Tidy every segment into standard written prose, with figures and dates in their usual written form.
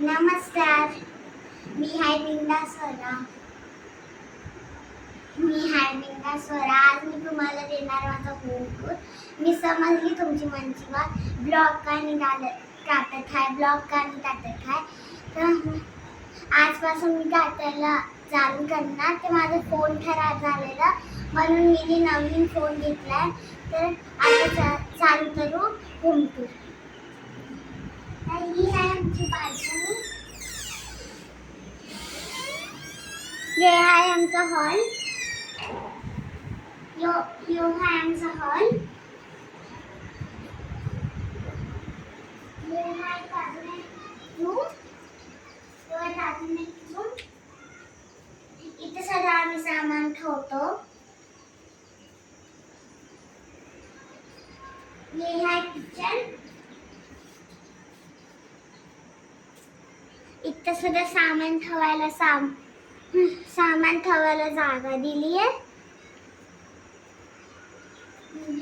नमस्कार. मी हाय बिंदा स्वरा. आज मी तुम्हाला देणार माझा होमवर्क. मी समजली तुमची मनची बात. ब्लॉग का नाही टाकत आहे. तर आजपासून मी टाकायला चालू करणार. ते माझा फोन खराब झालेला म्हणून मी नवीन फोन घेतलाय. तर आता चालू करू होम टूर. ही आहे आमची बाल्कनी. ये आहे आमचा हॉल. यो आहे आमचा हॉल. ये आहे बाजूने रूम. इथे सगळं आम्ही सामान ठेवतो. ये आहे किचन. इथं सगळं सामान ठेवायला जागा दिली आहे.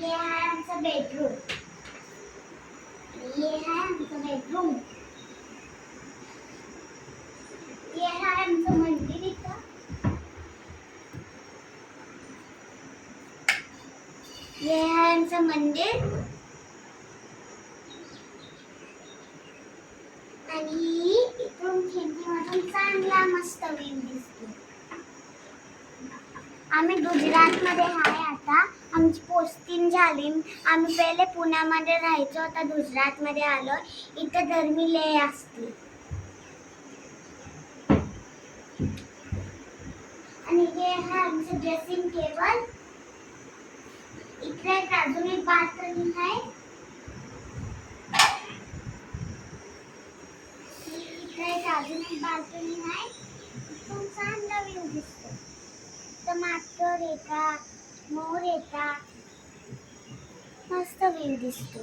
ये है आमचा बेडरूम. ये है आमचं मंदिर. इथं ये है आमचं मंदिर. आणि इथून खिडकीमधून चांगला मस्त व्ह्यू दिसतो. आम्ही गुजरातमध्ये आहे आता. आमची पोस्टिंग झाली. आम्ही पहिले पुण्यामध्ये राहायचो, आता गुजरातमध्ये आलो. इथे गरमी लय असते. आणि हे आहे आमचं ड्रेसिंग टेबल. इकडे अजून एक बाल्कनी आहे. इथून चांगला व्ह्यू दिसतो. टमाटर येतात, मोर येतात, मस्त व्ह्यू दिसतो.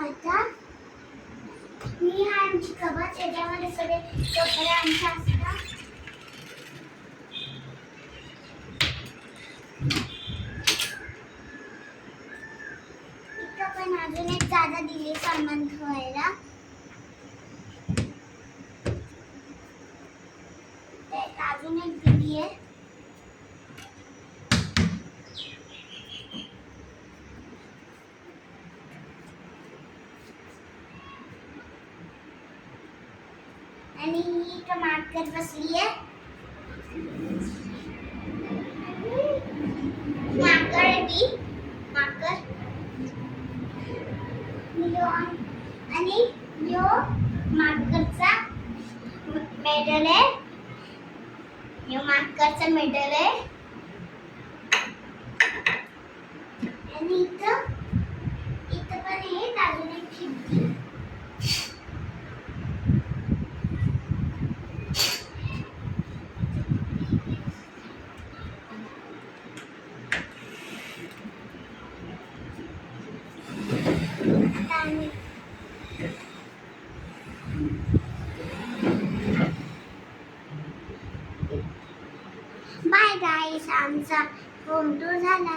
आता ही आहे आमची कबट. याच्यामध्ये सगळे कपडे आमचे असतात. इथं पण अजून एक जागा दिली सामान ठेवायला. अजून एक दिली आहे. आणि ही टमाटर बसली आहे. माकड आणि यो माकडचा मेडल आहे. आणि इथं पण आहे अजून एक खिडकी. बाय गाईस, आमचा होम टूर झाला.